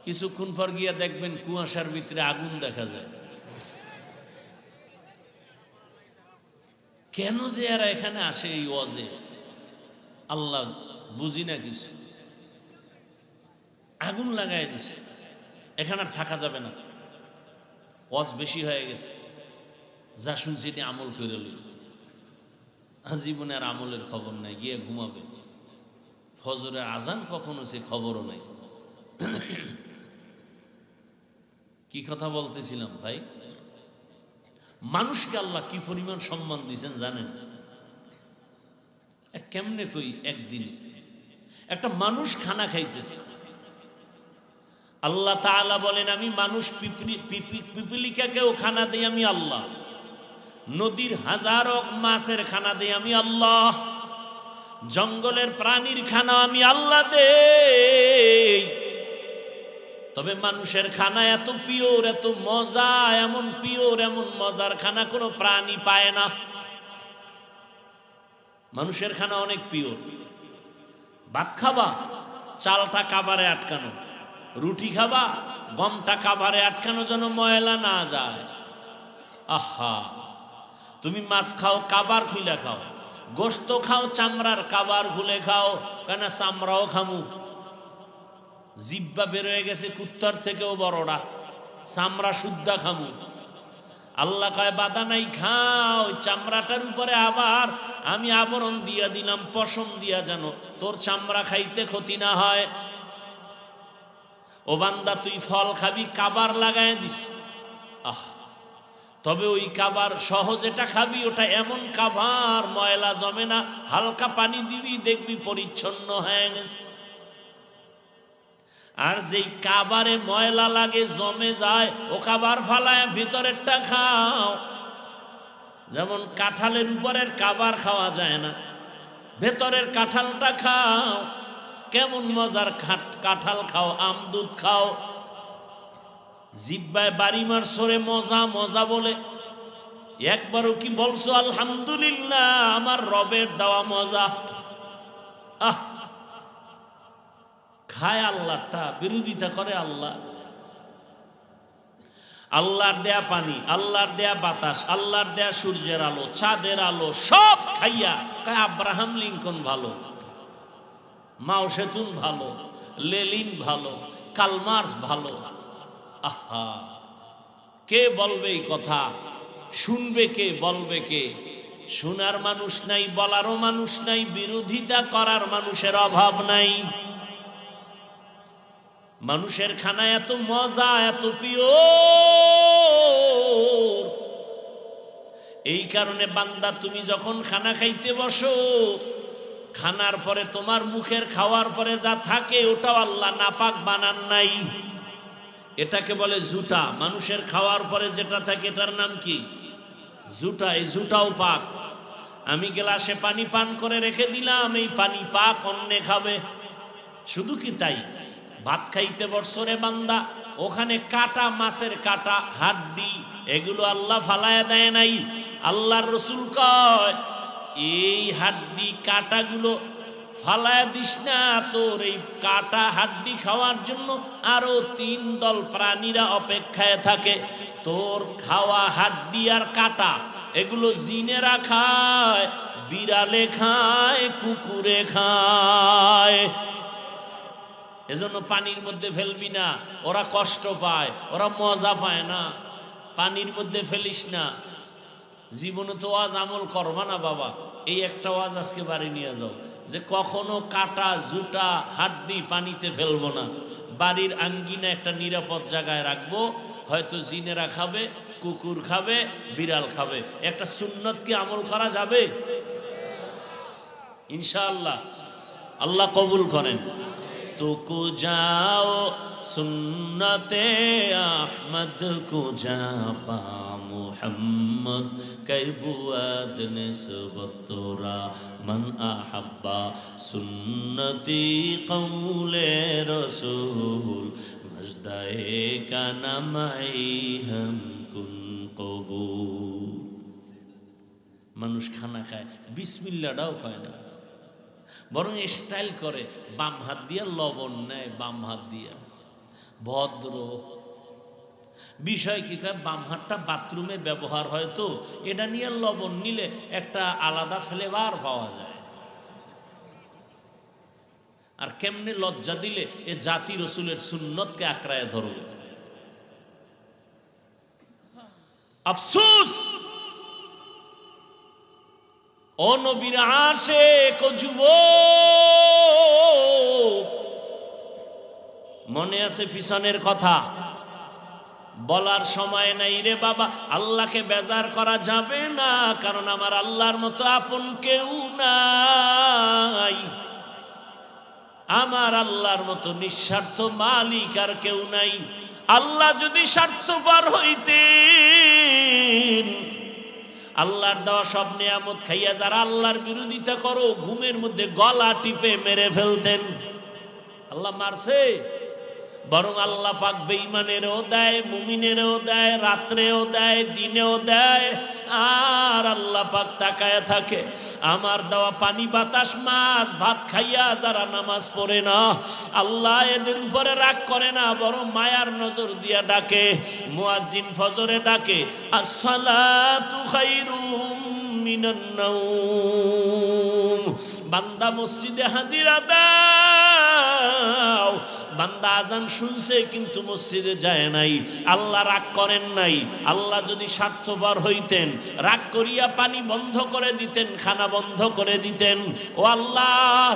কিছুক্ষণ পর গিয়া দেখবেন কুয়াশার ভিতরে আগুন দেখা যায়। কেন যে এরা এখানে আসে এই ওয়াজে, আল্লাহ বুঝি না কিছু। আগুন লাগাই দিছে, এখানে আর থাকা যাবে না, ওয়াজ বেশি হয়ে গেছে, যা শুনছি এটি আমল করে লই। জীবনে আর আমলের খবর নাই, গিয়ে ঘুমাবে। ফজরের আজান কখনো সে খবরও নাই। কি কথা বলতেছিলাম ভাই? মানুষকে আল্লাহ কি পরিমাণ সম্মান দিয়েছেন জানেন? কেমনে কই, একদিনে একটা মানুষ খানা খাইতেছে, আল্লাহ তাআলা বলেন আমি মানুষ পিপিলিকাকেও খানা দেই আমি আল্লাহ, নদীর হাজারো মাছের খানা দেই আমি আল্লাহ, জঙ্গলের প্রাণীর খানা আমি আল্লাহ দেই। তবে মানুষের খানা এত পিওর, এত মজা, এমন পিওর, এমন মজার খানা কোনো প্রাণী পায় না। মানুষের খানা অনেক পিওর। ভাত খাবা, চালটা কাবারে আটকানো, রুটি খাবা, গমটা কাবারে আটকানো যেন ময়লা না যায়। আহা, তুমি মাছ খাও কাবার খুলে খাও, গোশত খাও চামড়ার কাবার খুলে খাও, কেন চামড়াও খামু, জিব্বা বের হয়ে গেছে কুত্তার থেকেও বড়রা, চামড়া শুদ্ধা খামু। আল্লাহ কয় বাধা নাই, খাও, চামড়াটার উপরে আবার আমি আবরণ দিয়া দিলাম, পশম দিয়া, যেন তোর চামড়া খাইতে ক্ষতি না হয়। ও বান্দা তুই ফল খাবি, কাবার লাগায় দিস। আহ, তবে ওই কাবার সহ যেটা খাবি ওটা এমন কাবার ময়লা জমে না, হালকা পানি দিবি দেখবি পরিচ্ছন্ন হয়ে গেছে। আর যেই কাবারে ময়লা লাগে, জমে যায়, ও কাবার ফালায় ভিতরেরটা খাও। যেমন কাঁঠালের উপরের কাবার খাওয়া যায় না, ভেতরের কাঁঠালটা খাও। কেমন মজার কাঁঠাল খাও, আমদুধ খাও, জিব্বায় বাড়ি মার সরে মজা মজা বলে একবারও কি বলছো আলহামদুলিল্লাহ আমার রবের দেওয়া মজা? আহ, খায় আল্লাহটা, বিরোধিতা করে আল্লাহ। আল্লাহর দেয়া পানি, আল্লাহর দেয়া বাতাস, আল্লাহর দেয়া সূর্যের আলো, চাঁদের আলো, সব খাইয়া কয় আব্রাহাম লিঙ্কন ভালো, মাও সেতুন ভালো, লেলিন ভালো, কালমার্স ভালো। আহা, কে বলবে এই কথা? শুনবে কে, বলবে কে? শোনার মানুষ নাই, বলারও মানুষ নাই, বিরোধিতা করার মানুষের অভাব নাই। মানুষের খানা এত মজা, এত পিওর। এই কারণে বান্দা তুমি যখন খানা খাইতে বসো, খানার পরে তোমার মুখের খাওয়ার পরে যা থাকে ওটাও আল্লাহ নাপাক বানান নাই, এটাকে বলে জুটা। মানুষের খাওয়ার পরে যেটা থাকে এটার নাম কি? জুটা। এই জুটাও পাক। আমি গ্লাসে পানি পান করে রেখে দিলাম, এই পানি পাক, অন্যে খাবে। শুধু কি তাই, ভাত খাইতে বসছো রে বান্দা, ওখানে কাটা, মাছের কাটা, হাড্ডি, এগুলো আল্লাহ ফালায়া দেয় নাই। আল্লাহর রাসূল কয় এই হাড্ডি কাটাগুলো ফালায়া দিস না, তোর এই কাটা হাড্ডি খাওয়ার জন্য আরো 3 দল প্রাণীরা অপেক্ষায় থাকে। তোর খাওয়া হাড্ডি আর কাটা এগুলো জিনেরা খায়, বিড়ালে খায়, কুকুরে খায়। এজন্য পানির মধ্যে ফেলবি না, ওরা কষ্ট পায়, ওরা মজা পায় না। পানির মধ্যে ফেলিস না। জীবনে তো ওয়াজ আমল করবা না বাবা, এই একটা ওয়াজ আজকে বাড়ি নিয়ে যাও যে কখনো কাটা, জুটা, হাড্ডি পানিতে ফেলবো না। বাড়ির আঙ্গিনা একটা নিরাপদ জায়গায় রাখবো, হয়তো জিনেরা খাবে, কুকুর খাবে, বিড়াল খাবে। একটা সুন্নত কি আমল করা যাবে? ইনশাআল্লাহ, আল্লাহ কবুল করেন। तो को जाओ सुन्नते अहमद को जा पा मुहम्मद कैबुआद निस्बत तोरा मन अहब्बा सुन्नती कौले रसूल मजदाए का नमाई हम कुन कबूल। মানুষ খানা খায়, বিসমিল্লাহটাও খায় না, বরং স্টাইল করে, বাম হাত দিয়া লবণ নেয়, বাম হাত দিয়া। ভদ্র বিষয় কি, বাম হাতটা বাথরুমে ব্যবহার হয়, তো এটা নিয়ে লবণ নিলে একটা আলাদা ফ্লেভার পাওয়া যায়। আর কেমনে লজ্জা দিলে এ জাতি রসুলের সুন্নতকে আঁকড়ায় ধরবে। আফসোস, ও নবীর আশিক ও যুবক, মনে আছে পিছনের কথা? বলার সময় নাই রে বাবা, আল্লাহকে বেজার করা যাবে না, কারণ আমার আল্লাহর মতো আপন কেউ নাই। আমার আল্লাহর মতো নিঃস্বার্থ মালিক আর কেউ নাই। আল্লাহ যদি স্বার্থপর হইতেন, আল্লাহর দেওয়া সব নিয়ামত খাইয়া যারা আল্লাহর বিরোধিতা করো ঘুমের মধ্যে গলা টিপে মেরে ফেলতেন। আল্লাহ মারছে? বরং আল্লাহ পাক বেঈমানেরও দেয়, মুমিনেরও দেয়, রাত্রেও দেয়, দিনেও দেয়। আর আল্লাহ পাক তাকায়া থাকে আমার দেওয়া পানি বাতাস মাছ ভাত খাইয়া যারা নামাজ পড়ে না, আল্লাহ এদের উপরে রাগ করে না, বরং মায়ার নজর দিয়া ডাকে। মুয়াজ্জিন ফজরে ডাকে, আসসালাতু খায়রুম মিনান নাওম। বান্দা মসজিদে হাজিরা দাও। বান্দা আজান শুনছে কিন্তু মসজিদে যায় নাই, আল্লাহ রাগ করেন নাই। আল্লাহ যদি স্বার্থপর হইতেন রাগ করিয়া পানি বন্ধ করে দিতেন, খানা বন্ধ করে দিতেন। ও আল্লাহ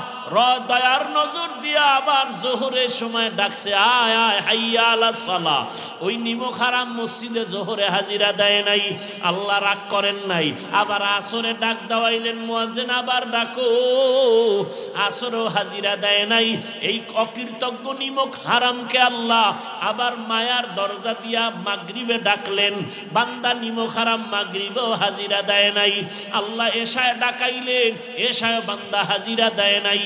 দয়ার নজর দিয়া আবার জোহরের সময় ডাকছে, আয় আয় হাইয়া আলাস সালাহ। ওই নিমক হারাম মসজিদে জোহরে হাজিরা দেয় নাই, আল্লাহ রাগ করেন নাই। আবার আসরে ডাক দেওয়াইলেন, মুয়াজ্জিন আবার ডাকো, আসরেও হাজিরা দেয় নাই। এই অকৃতজ্ঞ নিমক হারামকে আল্লাহ আবার মায়ার দরজা দিয়া মাগরিবে ডাকলেন। বান্দা নিমক হারাম মাগরিবেও হাজিরা দেয় নাই। আল্লাহ এশায় ডাকাইলেন, এশায় বান্দা হাজিরা দেয় নাই।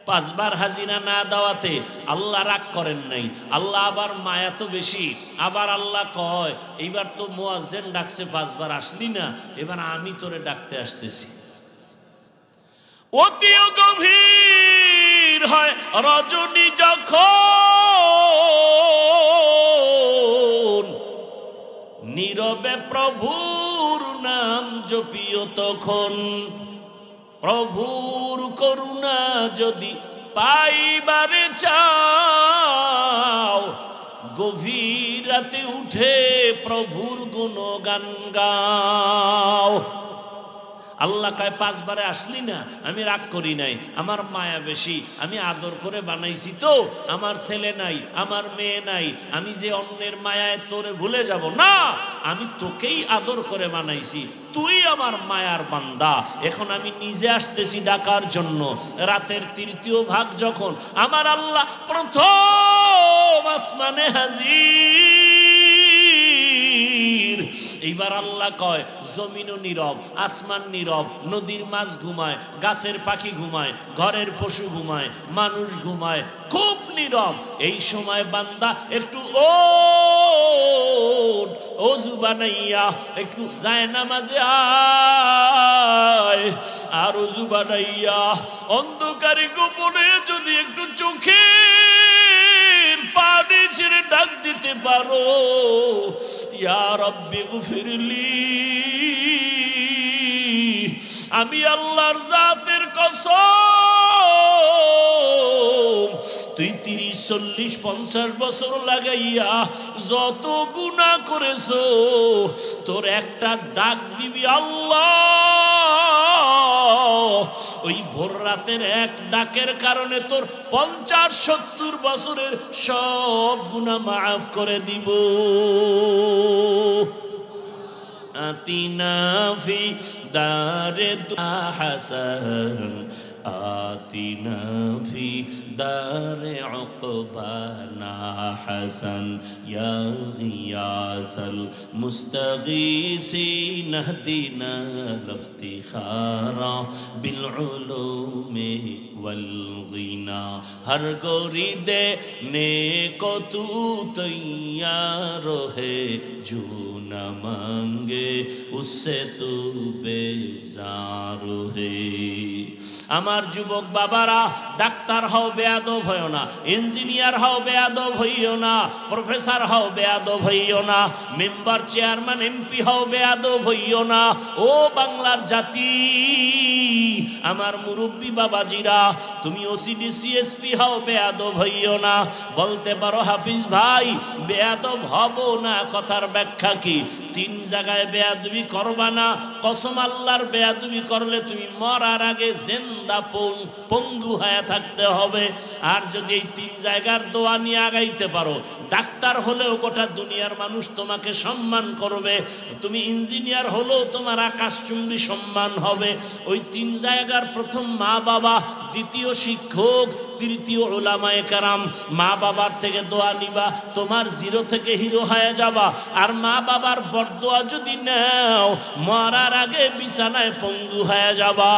5 বার হাজিরা না দেওয়াতে আল্লাহ রাগ করেন নাই। আল্লাহ আবার মায়া তো বেশি, আবার আল্লাহ কয়, এইবার তো মুয়াজ্জিন ডাকছে 5 বার আসলি না, এবার আমি তোরে ডাকতে আসতেছি। অতিও গভীর হয় রজনী যখন, নীরবে প্রভুর নাম জপিও তখন। প্রভুর করুণা যদি পাইবারে চাও, গভীর রাতে উঠে প্রভুর গুণগান গাও। আল্লাহ কয় 5 বারে আসলি না, আমি রাগ করি নাই, আমার মায়া বেশি, আমি আদর করে বানাইছি তো। আমার ছেলে নাই, আমার মেয়ে নাই, আমি যে অন্যের মায়ায় তোরে ভুলে যাব না, আমি তোকেই আদর করে বানাইছি, তুই আমার মায়ার বান্দা। এখন আমি নিজে আসতেছি ডাকার জন্য। রাতের 3য় ভাগ যখন আমার আল্লাহ প্রথম আসমানে হাজির, এইবার আল্লাহ কয়, জমিনও নীরব, আসমান নীরব, নদীর মাছ ঘুমায়, গাছের পাখি ঘুমায়, ঘরের পশু ঘুমায়, মানুষ ঘুমায়, খুব নীরব। এই সময় বান্দা একটু ওযু বানাইয়া একটু যায় নামাজে আয়, আর ওযু বানাইয়া অন্ধকারে গোপনে যদি একটু চোখে পানি ছেড়ে ডাক দিতে পারো, ইয়া রাব্বি গফিরলি, আমি আল্লাহর জাতের কসম, তুই 30, 40, 50 বছর লাগাইয়া যত গুনাহ করেছো, তোর একটা ডাক দিবি আল্লাহ, ওই ভোর রাতের এক ডাকের কারণে তোর 50-70 বছরের সব গুনাহ মাফ করে দিব। আতিনা ফি দারে হাসান, আতিনা ফি দারে উকবানা হাসান, ইয়া গিয়াসাল মুস্তাগীসিন ইহদিনা লিফতিখারা বিল উলুমি ওয়াল গিনা। হর গোরি দেনে কো তু তৈয়ার হে, জো না মাঙ্গে উসসে তু বেজার হে। আমার যুবক বাবারা, ডাক্তার হও বেয়াদব হইও না, ইঞ্জিনিয়ার হও বেয়াদব হইও না, প্রফেসর হও বেয়াদব হইও না, মেম্বার চেয়ারম্যান এমপি হও বেয়াদব হইও না। ও বাংলার জাতি, আমার মুরব্বী বাবাজিরা, তুমি ওসিডি সিএসপি হও বেয়াদব হইও না। বলতে পারো হাফিজ ভাই বেয়াদব হব না, কথার ব্যাখ্যা কি? তিন জায়গায় বেয়াদবি করবা না। কসম আল্লাহর, বেয়াদবি করলে তুমি মরার আগে জিন্দা পঙ্গু হয়ে থাকতে হবে। আর যদি এই তিন জায়গার দোয়া নিয়ে আগাইতে পারো, ডাক্তার হলেও গোটা দুনিয়ার মানুষ তোমাকে সম্মান করবে, তুমি ইঞ্জিনিয়ার হলেও তোমার আকাশচুম্বী সম্মান হবে। ওই তিন জায়গার প্রথম মা বাবা, দ্বিতীয় শিক্ষক, তৃতীয় উলামায়ে কেরাম। মা বাবার থেকে দোয়া নিবা, তোমার জিরো থেকে হিরো হয়ে যাবা। আর মা বাবার বরদোয়া যদি নাও, মরার আগে বিছানায় পঙ্গু হয়ে যাবা।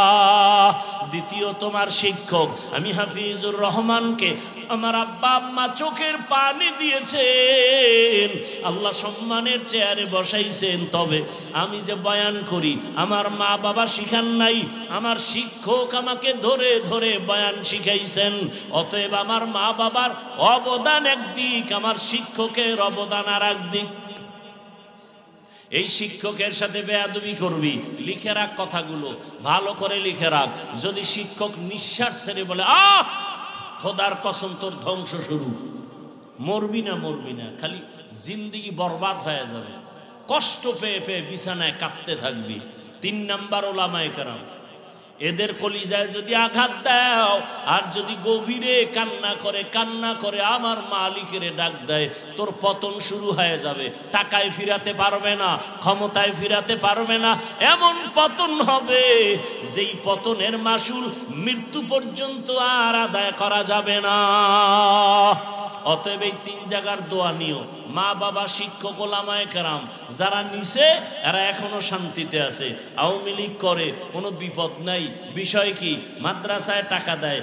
দ্বিতীয় তোমার শিক্ষক। আমি হাফিজুর রহমানকে আমার আব্বা আম্মা চোখের পানি দিয়েছেন, আল্লাহ সম্মানের চেয়ারে বসাইছেন, তবে আমি যে বয়ান করি আমার মা বাবা শিখান নাই, আমার শিক্ষক আমাকে ধরে ধরে বয়ান শিখাইছেন। অতএব আমার মা বাবার অবদান একদিক, আমার শিক্ষকের অবদান আর একদিক। এই শিক্ষকের সাথে বেয়াদবি করবি, লিখে রাখ কথাগুলো, ভালো করে লিখে রাখ। যদি শিক্ষক নিঃশ্বাস ছেড়ে বলে আহ খোদার কসম তোর ধ্বংস শুরু, মরবি না মরবি না, খালি জিন্দিগি বরবাদ হয়ে যাবে, কষ্ট পেয়ে পেয়ে বিছানায় কাঁদতে থাকবি। তিন নাম্বার ওলামায়ে কেরাম, এদের কলিজায় যদি আঘাত দাও আর যদি গভীরে কান্না করে আমার মালিকেরে ডাক দেয়, তোর পতন শুরু হয়ে যাবে। টাকায় ফিরাতে পারবে না, ক্ষমতায় ফিরাতে পারবে না, এমন পতন হবে যেই পতনের মাসুল মৃত্যু পর্যন্ত আর আদায় করা যাবে না। অতএব এই তিন জায়গার দোয়া নিও। মা বাবা, শিক্ষক, ওলামায়ে কেরাম যারা নিছে এরা এখনো শান্তিতে আছে। আওয়ামী লীগ করে কোনো বিপদ নাই। বিষয় কি? মাদ্রাসায় টাকা দেয়,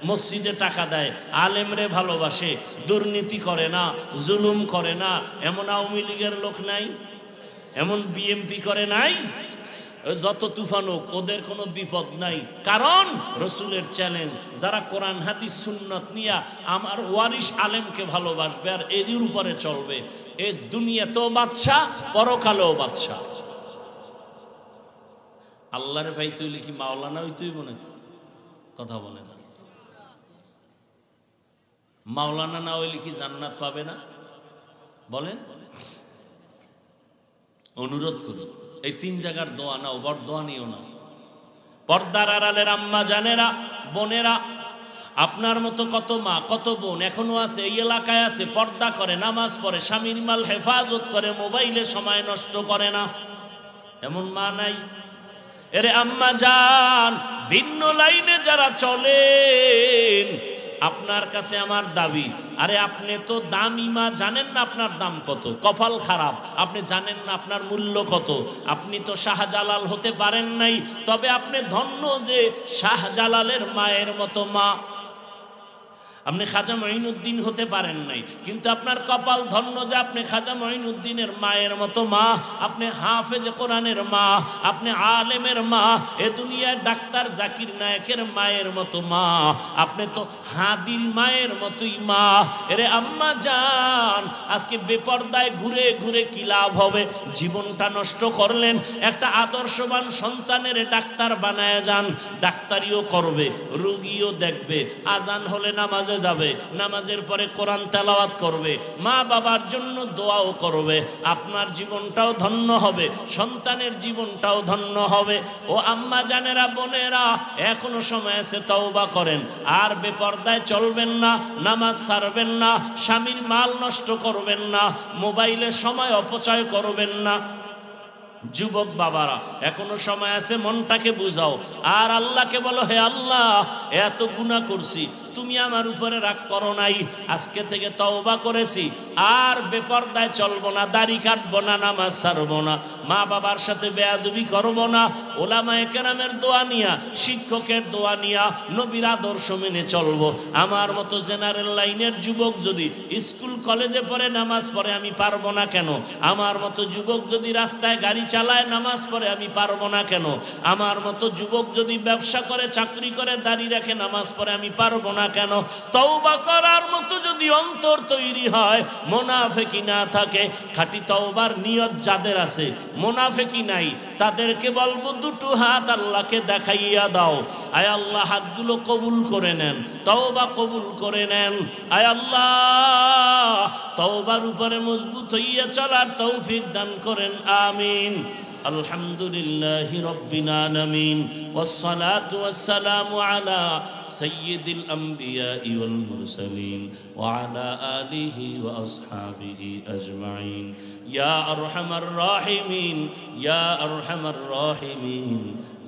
মসজিদে টাকা দেয়, আলেমরে ভালোবাসে, দুর্নীতি করে না, জুলুম করে না, এমন আওয়ামী লীগের লোক নাই? এমন বিএমপি করে নাই? যত তুফান হোক ওদের কোনো বিপদ নাই, কারণ রসুলের চ্যালেঞ্জ, যারা কোরআন হাদিস সুন্নত নিয়ে আমার ওয়ারিশ আলেমকে ভালোবাসবে আর এদের উপরে চলবে, এ দুনিয়াতেও বাদশা, পরকালেও বাদশা। আল্লাহরে ভাই তুই কি মাওলানা হইতেইব নাকি? কথা বলে না। মাওলানা না হইলে কি জান্নাত পাবে না? বলেন। অনুরোধ করি, এই তিন জায়গার দোয়া নাও, বড় দোয়া নিও না। পর্দার আড়ালের আম্মা জানেরা, বোনেরা, আপনার মতো কত মা কত বোন এখনো আছে, এই এলাকায় আছে, পর্দা করে, নামাজ পড়ে, স্বামীর মাল হেফাজত করে, মোবাইলে সময় নষ্ট করে না, এমন মা নাই? এরে আম্মা জান, ভিন্ন লাইনে যারা চলেন, আপনার কাছে আমার দাবি, আরে আপনি তো দামি মা, জানেন না আপনার দাম কত? কপাল খারাপ, আপনি জানেন না আপনার মূল্য কত। আপনি তো শাহজালাল হতে পারেন নাই, তবে আপনি ধন্য যে শাহজালালের মায়ের মতো মা। আপনি খাজা মঈনুদ্দিন হতে পারেন নাই, কিন্তু আপনার কপাল ধন্য যে আপনি খাজা মঈনুদ্দিনের মায়ের মতো মা, আপনি হাফেজ কোরআনের মা, আপনি আলেমের মা, এ দুনিয়ার ডাক্তার জাকির নায়েকের মায়ের মতো মা, আপনি তো হাদির মায়ের মতোই মা। এরে আম্মা জান, আজকে বেপরদায় ঘুরে ঘুরে কি লাভ হবে? জীবনটা নষ্ট করলেন। একটা আদর্শবান সন্তানের ডাক্তার বানায় যান, ডাক্তারিও করবে, রোগীও দেখবে, আজান হলে নামাজে যাবে, নামাজের পরে কোরআন তেলাওয়াত করবে, মা বাবার জন্য দোয়াও করবে, আপনার জীবনটাও ধন্য হবে, সন্তানের জীবনটাও ধন্য হবে। ও আম্মা জানেরা, বোনেরা, এখনো সময় আছে, তওবা করেন। আর বেপরদায় চলবেন না, নামাজ ছাড়বেন না, স্বামীর মাল নষ্ট করবেন না, মোবাইলে সময় অপচয় করবেন না। যুবক বাবারা, এখনো সময় আছে, মনটাকে বুঝাও আর আল্লাহকে বলো, হে আল্লাহ, এত গুনাহ করছি, তুমি আমার উপরে রাগ করো নাই, আজকে থেকে তওবা করেছি, আর বেপরদায় চলবো না, দাড়ি কাটবো না, নামাজ ছাড়বো না, মা বাবার সাথে বেয়াদবি করবো না, ওলামায়ে কেরামের দোয়া নিয়া, শিক্ষকের দোয়া নিয়া, নবীর আদর্শ মেনে চলবো। আমার মতো জেনারেল লাইনের যুবক যদি স্কুল কলেজে পড়ে নামাজ পড়ে, আমি পারবো না কেন? আমার মতো যুবক যদি রাস্তায় গাড়ি চালায়, নামাজ পড়ে, আমি পারবো না কেন? আমার মতো যুবক যদি ব্যবসা করে, চাকরি করে, দাড়ি রাখে, নামাজ পড়ে, আমি পারবো না কেন? তওবা করার মতো যদি অন্তর তৈরি হয়, মুনাফিকি না থাকে, খাঁটি তওবার নিয়ত যাদের আছে, মুনাফিকি নাই, তাদেরকে বলবো দুটো হাত আল্লাহকে দেখাইয়া দাও। আয় আল্লাহ, হাতগুলো কবুল করে নেন, তওবা কবুল করে নেন। আয় আল্লাহ, তওবার উপরে মজবুত হইয়া চলার তৌফিক দান করেন, আমিন। আলহামদুলিল্লাহি রাব্বিল আলামিন ওয়াসসালাতু ওয়াসসালামু আলা সাইয়্যিদিল আমবিয়াই ওয়াল মুরসালিন ওয়া আলা আলিহি ওয়া আসহাবিহি আজমাইন। ইয়া আরহামার রাহিমিন, ইয়া আরহামার রাহিমিন,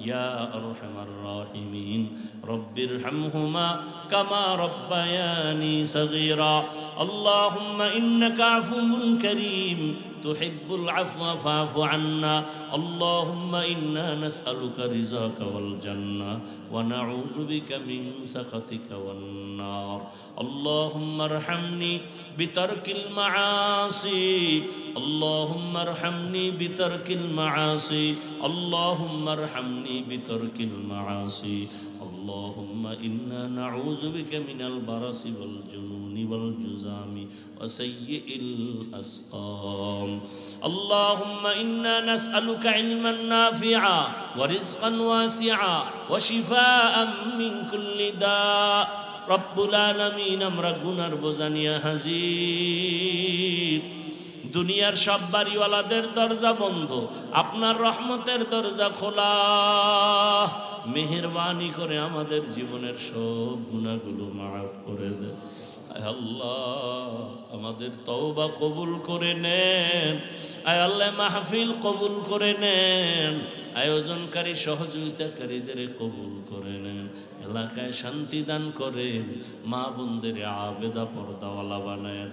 ইয়া আরহামার রাহিমিন। রব্বিরহামহুমা কামা রব্বায়ানি সগীরা। আল্লাহুম্মা ইন্নাকা আফুউন কারীম তুহিব্বুল আফওয়া ফা'ফু আন্না। আল্লাহুম্মা ইন্না নাসআলুকা রিযাকা ওয়াল জান্নাহ ওয়া নাউযু বিকা মিন সাখাতিকা ওয়ান নার। আল্লাহুম্মা আরহামনি বিতারকিল মাআসি। আল্লাহুম্মা আরহামনি বিতারকিল মাআসি। আল্লাহুম্মা আরহামনি বিতারকিল মাআসি। اللهم إنا نعوذ بك من البرص والجنون والجذام وسيء الأسقام. اللهم إنا نسألك علما نافعا ورزقا واسعا وشفاء من كل داء. رب العالمين আমরা গুনার বোঝা নিয়ে হাজির। দুনিয়ার সব বাড়িওয়ালাদের দরজা বন্ধ, আপনার রহমতের দরজা খোলা। মেহেরবানি করে আমাদের জীবনের সব গুনাহগুলো মাফ করে দেন। আয় আল্লাহ, আমাদের তওবা কবুল করে নেন। আয় আল্লাহ, মাহফিল কবুল করে নেন। আয়োজনকারী সহযোগিতাকারীদের কবুল করে নেন। এলাকায় শান্তি দান করেন। মা বোনদের আবেদা পর্দাওয়ালা বানায়।